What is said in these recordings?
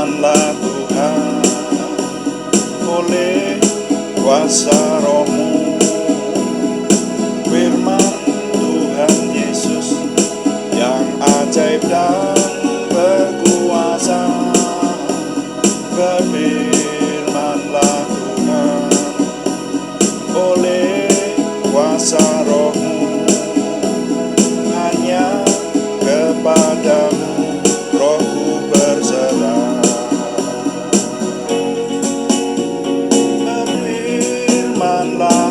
Berfirmanlah Tuhan oleh kuasa Roh-Mu. Firman Tuhan Yesus yang ajaib dan berkuasa. Berfirmanlah Tuhan oleh kuasa Roh-Mu. Hanya kepadamu Roh-Ku berserah.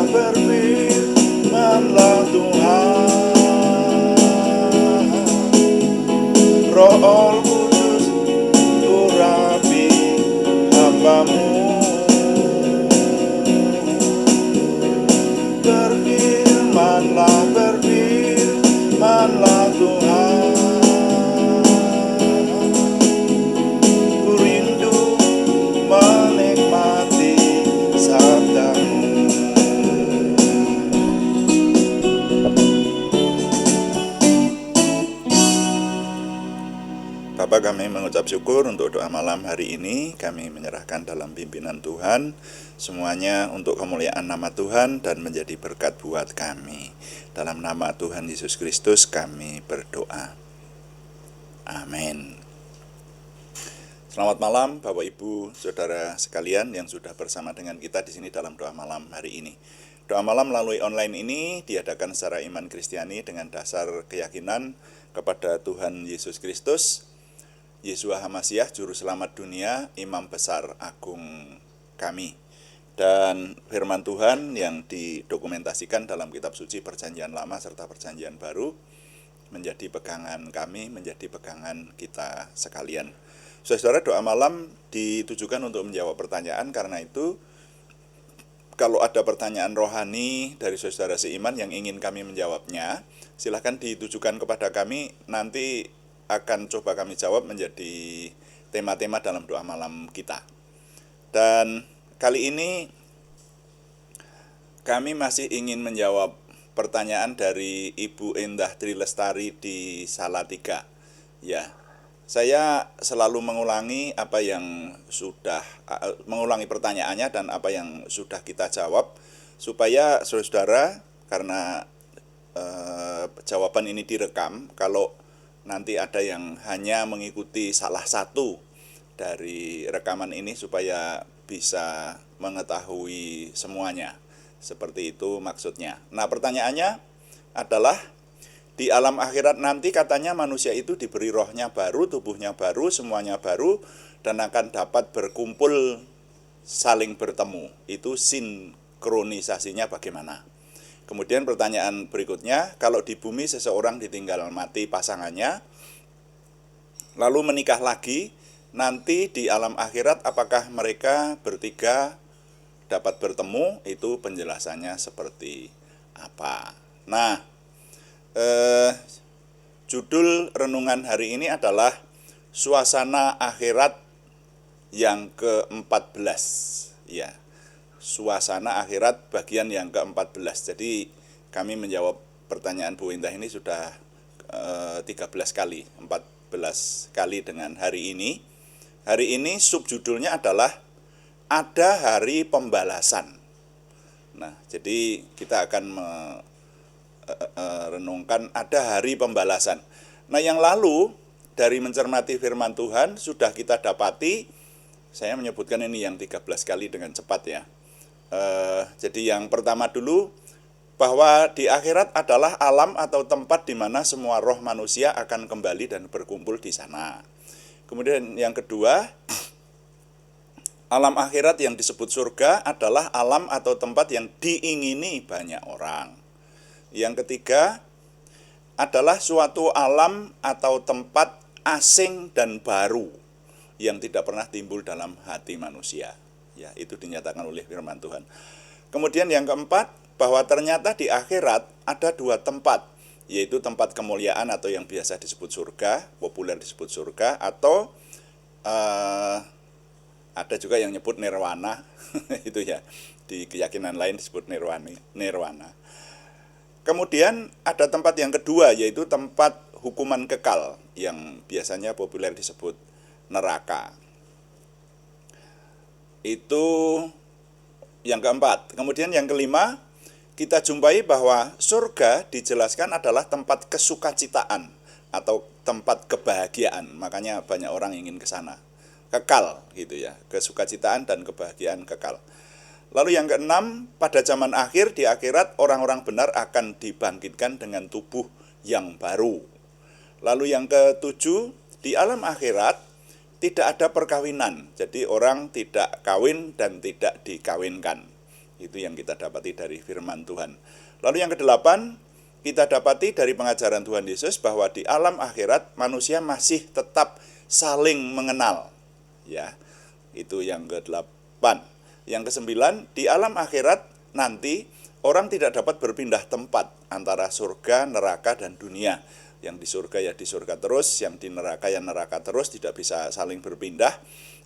Berfirmanlah Tuhan, Roh Kudus urapi hamba-Mu. Berfirmanlah Tuhan, ku rindu menikmati sabda-Mu. Bapa, kami mengucap syukur untuk doa malam hari ini. Kami menyerahkan dalam pimpinan Tuhan semuanya untuk kemuliaan nama Tuhan dan menjadi berkat buat kami. Dalam nama Tuhan Yesus Kristus kami berdoa. Amin. Selamat malam Bapak Ibu Saudara sekalian yang sudah bersama dengan kita di sini dalam doa malam hari ini. Doa malam melalui online ini diadakan secara iman Kristiani dengan dasar keyakinan kepada Tuhan Yesus Kristus, Yeshua HaMasyiah, Juru Selamat dunia, Imam Besar Agung kami. Dan firman Tuhan yang didokumentasikan dalam kitab suci Perjanjian Lama serta Perjanjian Baru menjadi pegangan kami, menjadi pegangan kita sekalian. Saudara, doa malam ditujukan untuk menjawab pertanyaan. Karena itu, kalau ada pertanyaan rohani dari saudara seiman yang ingin kami menjawabnya, silakan ditujukan kepada kami. Nanti akan coba kami jawab menjadi tema-tema dalam doa malam kita. Dan kali ini kami masih ingin menjawab pertanyaan dari Ibu Endah Trilestari di Salatiga. Ya, saya selalu mengulangi mengulangi pertanyaannya dan apa yang sudah kita jawab, supaya saudara, karena jawaban ini direkam, kalau nanti ada yang hanya mengikuti salah satu dari rekaman ini supaya bisa mengetahui semuanya. Seperti itu maksudnya. Nah, pertanyaannya adalah, di alam akhirat nanti katanya manusia itu diberi rohnya baru, tubuhnya baru, semuanya baru, dan akan dapat berkumpul saling bertemu. Itu sinkronisasinya bagaimana? Kemudian pertanyaan berikutnya, kalau di bumi seseorang ditinggal mati pasangannya, lalu menikah lagi, nanti di alam akhirat apakah mereka bertiga dapat bertemu? Itu penjelasannya seperti apa? Nah, judul renungan hari ini adalah Suasana Akhirat yang ke-14. Ya. Suasana akhirat bagian yang ke-14. Jadi kami menjawab pertanyaan Bu Indah ini sudah 13 kali, 14 kali dengan hari ini. Hari ini subjudulnya adalah Ada Hari Pembalasan. Nah, jadi kita akan renungkan ada hari pembalasan. Nah, yang lalu dari mencermati firman Tuhan sudah kita dapati, saya menyebutkan ini yang 13 kali dengan cepat ya. Jadi yang pertama dulu, bahwa di akhirat adalah alam atau tempat di mana semua roh manusia akan kembali dan berkumpul di sana. Kemudian yang kedua, alam akhirat yang disebut surga adalah alam atau tempat yang diingini banyak orang. Yang ketiga adalah suatu alam atau tempat asing dan baru yang tidak pernah timbul dalam hati manusia. Ya, itu dinyatakan oleh firman Tuhan. Kemudian yang keempat, bahwa ternyata di akhirat ada dua tempat, yaitu tempat kemuliaan atau yang biasa disebut surga, populer disebut surga, atau ada juga yang nyebut nirwana, itu ya, di keyakinan lain disebut nirwana. Kemudian ada tempat yang kedua, yaitu tempat hukuman kekal, yang biasanya populer disebut neraka. Itu yang keempat. Kemudian yang kelima, kita jumpai bahwa surga dijelaskan adalah tempat kesukacitaan atau tempat kebahagiaan. Makanya banyak orang ingin ke sana. Kekal gitu ya, kesukacitaan dan kebahagiaan kekal. Lalu yang keenam, pada zaman akhir di akhirat orang-orang benar akan dibangkitkan dengan tubuh yang baru. Lalu yang ketujuh, di alam akhirat tidak ada perkawinan. Jadi orang tidak kawin dan tidak dikawinkan. Itu yang kita dapati dari firman Tuhan. Lalu yang kedelapan, kita dapati dari pengajaran Tuhan Yesus bahwa di alam akhirat manusia masih tetap saling mengenal. Ya, itu yang kedelapan. Yang kesembilan, di alam akhirat nanti orang tidak dapat berpindah tempat antara surga, neraka, dan dunia. Yang di surga ya di surga terus, yang di neraka ya neraka terus, tidak bisa saling berpindah.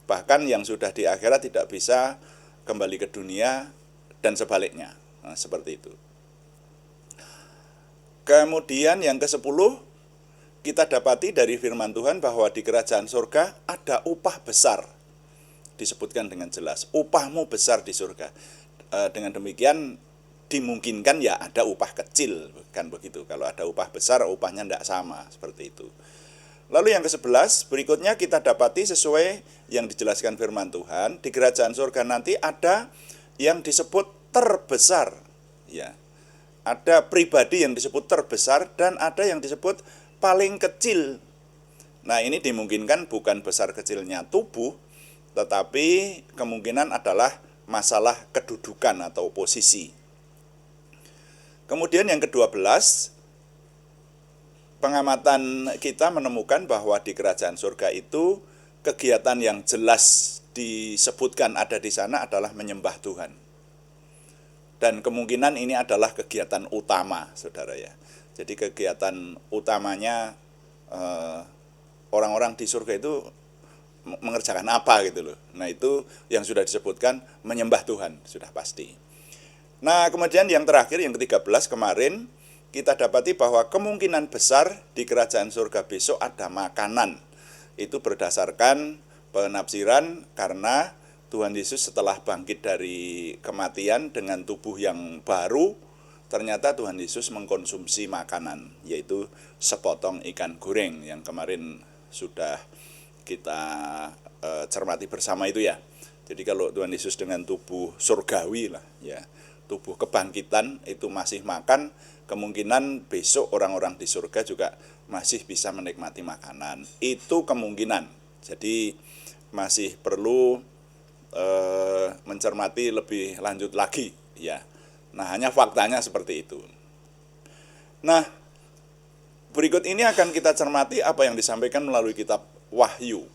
Bahkan yang sudah di akhirat tidak bisa kembali ke dunia dan sebaliknya. Nah, seperti itu. Kemudian yang ke-10, kita dapati dari firman Tuhan bahwa di kerajaan surga ada upah besar. Disebutkan dengan jelas, upahmu besar di surga. Dengan demikian dimungkinkan ya ada upah kecil, kan begitu. Kalau ada upah besar, upahnya tidak sama, seperti itu. Lalu yang ke-11, berikutnya kita dapati sesuai yang dijelaskan firman Tuhan, di kerajaan surga nanti ada yang disebut terbesar, ya. Ada pribadi yang disebut terbesar dan ada yang disebut paling kecil. Nah, ini dimungkinkan bukan besar kecilnya tubuh, tetapi kemungkinan adalah masalah kedudukan atau posisi. Kemudian yang ke-12, pengamatan kita menemukan bahwa di kerajaan surga itu kegiatan yang jelas disebutkan ada di sana adalah menyembah Tuhan. Dan kemungkinan ini adalah kegiatan utama, saudara ya. Jadi kegiatan utamanya orang-orang di surga itu mengerjakan apa gitu loh. Nah, itu yang sudah disebutkan menyembah Tuhan, sudah pasti. Nah, kemudian yang terakhir, yang ke-13 kemarin, kita dapati bahwa kemungkinan besar di kerajaan surga besok ada makanan. Itu berdasarkan penafsiran karena Tuhan Yesus setelah bangkit dari kematian dengan tubuh yang baru, ternyata Tuhan Yesus mengkonsumsi makanan, yaitu sepotong ikan goreng yang kemarin sudah kita cermati bersama itu ya. Jadi kalau Tuhan Yesus dengan tubuh surgawi lah ya, tubuh kebangkitan itu masih makan, kemungkinan besok orang-orang di surga juga masih bisa menikmati makanan. Itu kemungkinan. Jadi masih perlu mencermati lebih lanjut lagi ya. Nah, hanya faktanya seperti itu. Nah, berikut ini akan kita cermati apa yang disampaikan melalui kitab Wahyu.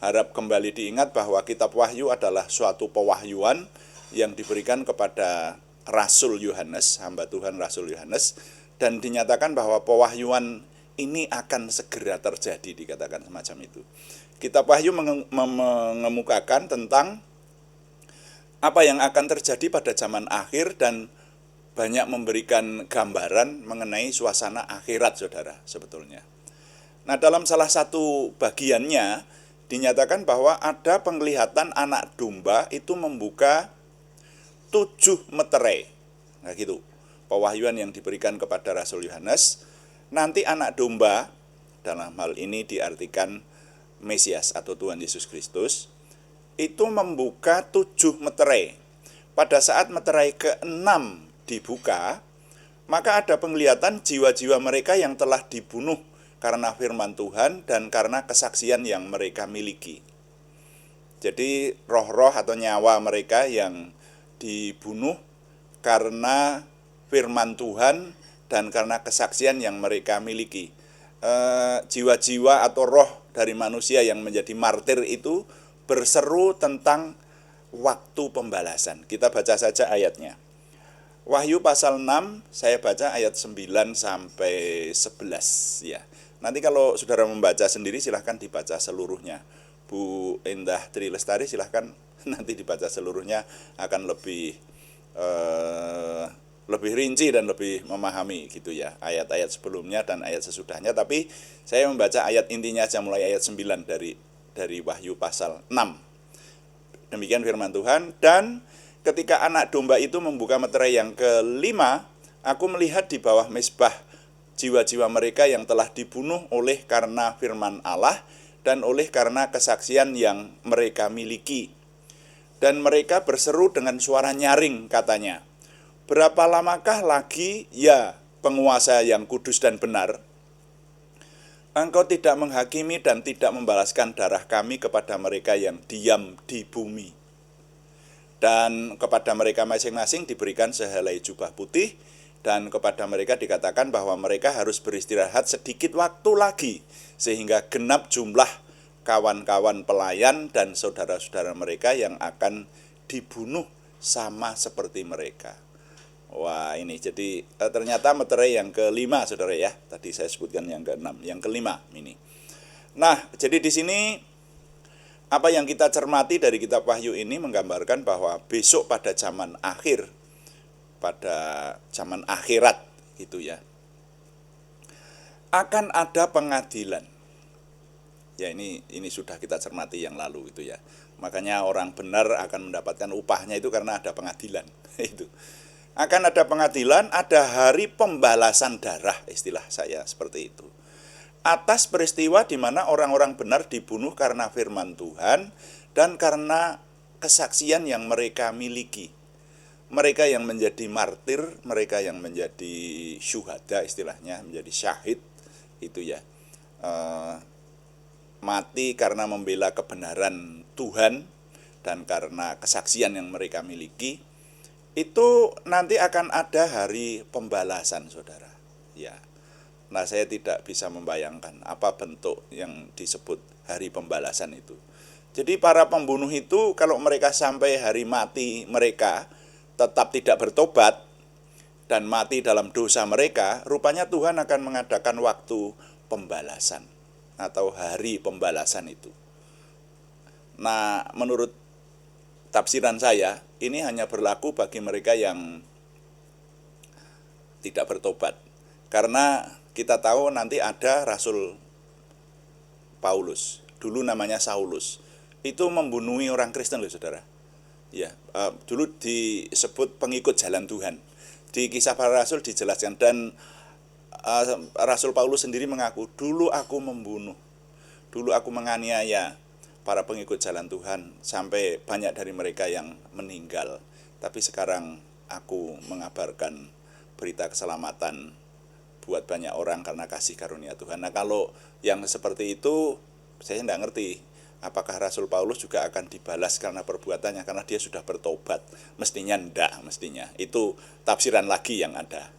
Harap kembali diingat bahwa kitab Wahyu adalah suatu pewahyuan yang diberikan kepada Rasul Yohanes, hamba Tuhan Rasul Yohanes, dan dinyatakan bahwa pewahyuan ini akan segera terjadi, dikatakan semacam itu. Kitab Wahyu mengemukakan tentang apa yang akan terjadi pada zaman akhir dan banyak memberikan gambaran mengenai suasana akhirat, saudara, sebetulnya. Nah, dalam salah satu bagiannya dinyatakan bahwa ada penglihatan anak domba itu membuka 7 meterai. Nah, gitu. Pewahyuan yang diberikan kepada Rasul Yohanes, nanti anak domba dalam hal ini diartikan Mesias atau Tuhan Yesus Kristus, itu membuka 7 meterai. Pada saat meterai ke-6 dibuka, maka ada penglihatan jiwa-jiwa mereka yang telah dibunuh karena firman Tuhan dan karena kesaksian yang mereka miliki. Jadi roh-roh atau nyawa mereka yang dibunuh karena firman Tuhan dan karena kesaksian yang mereka miliki. Jiwa-jiwa atau roh dari manusia yang menjadi martir itu berseru tentang waktu pembalasan. Kita baca saja ayatnya. Wahyu pasal 6, saya baca ayat 9 sampai 11 ya. Nanti kalau saudara membaca sendiri silahkan dibaca seluruhnya. Bu Endah Tri Lestari silahkan nanti dibaca seluruhnya, akan lebih rinci dan lebih memahami gitu ya, ayat-ayat sebelumnya dan ayat sesudahnya. Tapi saya membaca ayat intinya aja, mulai ayat 9 dari Wahyu pasal 6. Demikian firman Tuhan. Dan ketika anak domba itu membuka meterai yang kelima, aku melihat di bawah mezbah jiwa-jiwa mereka yang telah dibunuh oleh karena firman Allah dan oleh karena kesaksian yang mereka miliki. Dan mereka berseru dengan suara nyaring, katanya, berapa lamakah lagi, ya penguasa yang kudus dan benar, engkau tidak menghakimi dan tidak membalaskan darah kami kepada mereka yang diam di bumi. Dan kepada mereka masing-masing diberikan sehelai jubah putih, dan kepada mereka dikatakan bahwa mereka harus beristirahat sedikit waktu lagi, sehingga genap jumlah kawan-kawan pelayan dan saudara-saudara mereka yang akan dibunuh sama seperti mereka. Wah, ini jadi ternyata meterai yang kelima, saudara ya. Tadi saya sebutkan yang keenam, yang kelima ini. Nah, jadi di sini apa yang kita cermati dari kitab Wahyu ini menggambarkan bahwa besok pada zaman akhir, pada zaman akhirat gitu ya, akan ada pengadilan. Ya, ini sudah kita cermati yang lalu itu ya. Makanya orang benar akan mendapatkan upahnya itu karena ada pengadilan. Itu. Akan ada pengadilan, ada hari pembalasan darah, istilah saya seperti itu. Atas peristiwa di mana orang-orang benar dibunuh karena firman Tuhan dan karena kesaksian yang mereka miliki. Mereka yang menjadi martir, mereka yang menjadi syuhada istilahnya, menjadi syahid itu ya. Mati karena membela kebenaran Tuhan dan karena kesaksian yang mereka miliki. Itu nanti akan ada hari pembalasan, saudara. Ya. Nah, saya tidak bisa membayangkan apa bentuk yang disebut hari pembalasan itu. Jadi para pembunuh itu kalau mereka sampai hari mati mereka tetap tidak bertobat dan mati dalam dosa mereka, rupanya Tuhan akan mengadakan waktu pembalasan atau hari pembalasan itu. Nah, menurut tafsiran saya, ini hanya berlaku bagi mereka yang tidak bertobat. Karena kita tahu nanti ada Rasul Paulus, dulu namanya Saulus. Itu membunuhi orang Kristen loh, saudara. Ya, dulu disebut pengikut jalan Tuhan. Di Kisah Para Rasul dijelaskan, dan Rasul Paulus sendiri mengaku, dulu aku membunuh, dulu aku menganiaya para pengikut jalan Tuhan, sampai banyak dari mereka yang meninggal. Tapi sekarang aku mengabarkan berita keselamatan buat banyak orang karena kasih karunia Tuhan. Nah, kalau yang seperti itu, saya tidak ngerti. Apakah Rasul Paulus juga akan dibalas karena perbuatannya, karena dia sudah bertobat? Mestinya enggak, mestinya. Itu tafsiran lagi yang ada.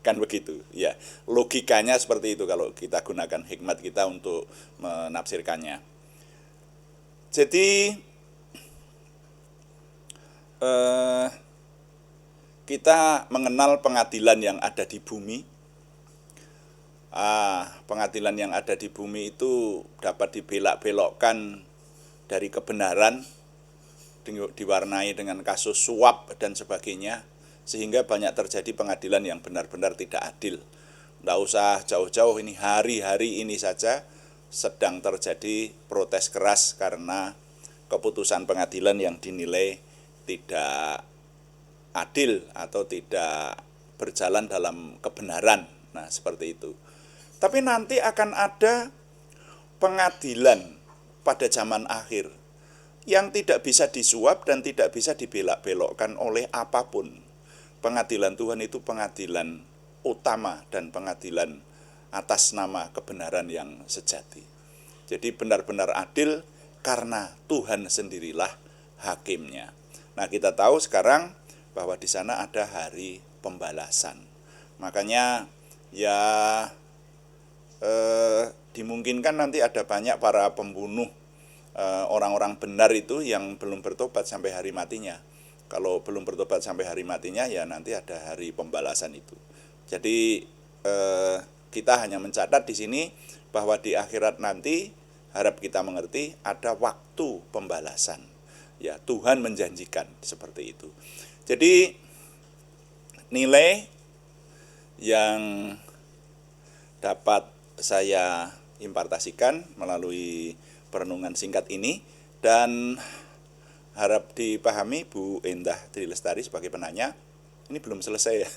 Kan begitu. Ya, logikanya seperti itu kalau kita gunakan hikmat kita untuk menafsirkannya. Jadi kita mengenal pengadilan yang ada di bumi. Pengadilan yang ada di bumi itu dapat dibelak-belokkan dari kebenaran, diwarnai dengan kasus suap dan sebagainya, sehingga banyak terjadi pengadilan yang benar-benar tidak adil. Tidak usah jauh-jauh, ini hari-hari ini saja sedang terjadi protes keras karena keputusan pengadilan yang dinilai tidak adil atau tidak berjalan dalam kebenaran. Nah, seperti itu. Tapi nanti akan ada pengadilan pada zaman akhir yang tidak bisa disuap dan tidak bisa dibelak-belokkan oleh apapun. Pengadilan Tuhan itu pengadilan utama dan pengadilan atas nama kebenaran yang sejati. Jadi benar-benar adil karena Tuhan sendirilah hakimnya. Nah, kita tahu sekarang bahwa di sana ada hari pembalasan. Makanya ya dimungkinkan nanti ada banyak para pembunuh orang-orang benar itu yang belum bertobat sampai hari matinya. Kalau belum bertobat sampai hari matinya, ya nanti ada hari pembalasan itu. Jadi kita hanya mencatat di sini bahwa di akhirat nanti, harap kita mengerti, ada waktu pembalasan. Ya, Tuhan menjanjikan seperti itu. Jadi nilai yang dapat saya impartasikan melalui perenungan singkat ini, dan harap dipahami Bu Endah Trilestari sebagai penanya, ini belum selesai ya.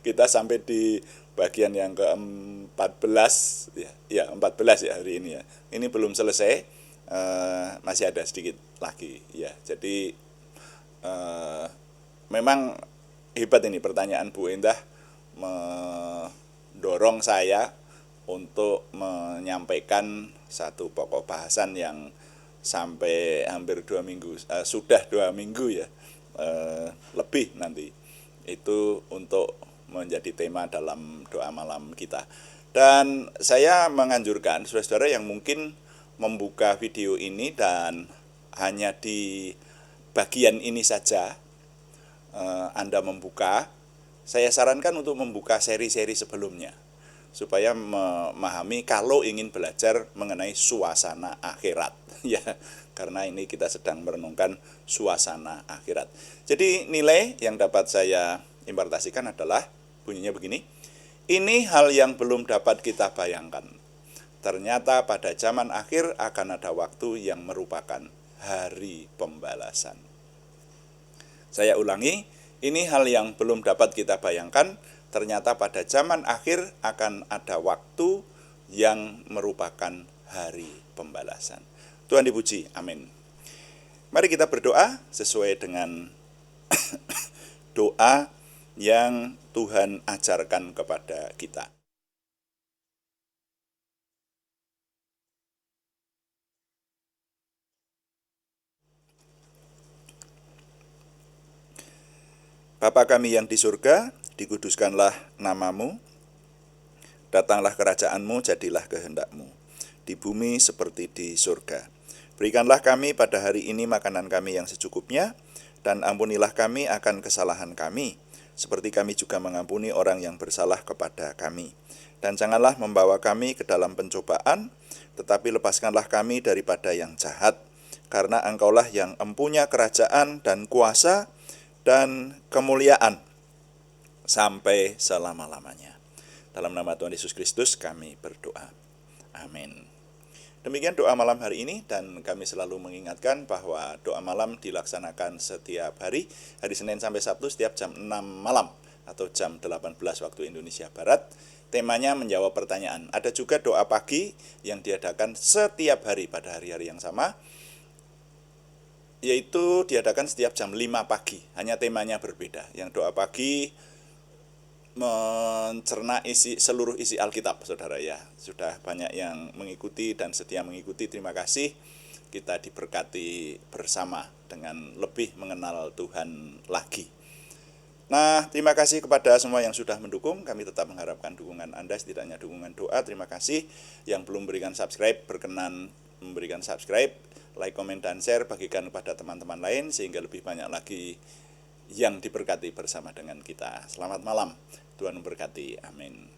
Kita sampai di bagian yang ke-14 ya, ya 14 ya hari ini ya. Ini belum selesai, masih ada sedikit lagi ya. Jadi memang hebat ini pertanyaan Bu Endah mendorong saya untuk menyampaikan satu pokok bahasan yang sampai hampir 2 minggu, sudah 2 minggu ya, lebih nanti itu untuk menjadi tema dalam doa malam kita. Dan saya menganjurkan saudara-saudara yang mungkin membuka video ini dan hanya di bagian ini saja Anda membuka, saya sarankan untuk membuka seri-seri sebelumnya supaya memahami kalau ingin belajar mengenai suasana akhirat ya, karena ini kita sedang merenungkan suasana akhirat. Jadi nilai yang dapat saya impartasikan adalah bunyinya begini: ini hal yang belum dapat kita bayangkan. Ternyata pada zaman akhir akan ada waktu yang merupakan hari pembalasan. Saya ulangi, ini hal yang belum dapat kita bayangkan. Ternyata pada zaman akhir akan ada waktu yang merupakan hari pembalasan. Tuhan dipuji, amin. Mari kita berdoa sesuai dengan doa yang Tuhan ajarkan kepada kita. Bapa kami yang di surga, dikuduskanlah namamu, datanglah kerajaanmu, jadilah kehendakmu, di bumi seperti di surga. Berikanlah kami pada hari ini makanan kami yang secukupnya, dan ampunilah kami akan kesalahan kami, seperti kami juga mengampuni orang yang bersalah kepada kami. Dan janganlah membawa kami ke dalam pencobaan, tetapi lepaskanlah kami daripada yang jahat, karena Engkaulah yang empunya kerajaan dan kuasa dan kemuliaan sampai selama-lamanya. Dalam nama Tuhan Yesus Kristus kami berdoa. Amin. Demikian doa malam hari ini, dan kami selalu mengingatkan bahwa doa malam dilaksanakan setiap hari Senin sampai Sabtu setiap jam 6 malam atau jam 18 waktu Indonesia Barat. Temanya menjawab pertanyaan. Ada juga doa pagi yang diadakan setiap hari pada hari-hari yang sama, yaitu diadakan setiap jam 5 pagi, hanya temanya berbeda. Yang doa pagi mencerna seluruh isi Alkitab, saudara ya. Sudah banyak yang mengikuti dan setia mengikuti, terima kasih. Kita diberkati bersama dengan lebih mengenal Tuhan lagi. Nah, terima kasih kepada semua yang sudah mendukung. Kami tetap mengharapkan dukungan Anda, setidaknya dukungan doa. Terima kasih. Yang belum berikan subscribe, berkenan memberikan subscribe, like, komen, dan share, bagikan kepada teman-teman lain sehingga lebih banyak lagi yang diberkati bersama dengan kita. Selamat malam, Tuhan memberkati, amin.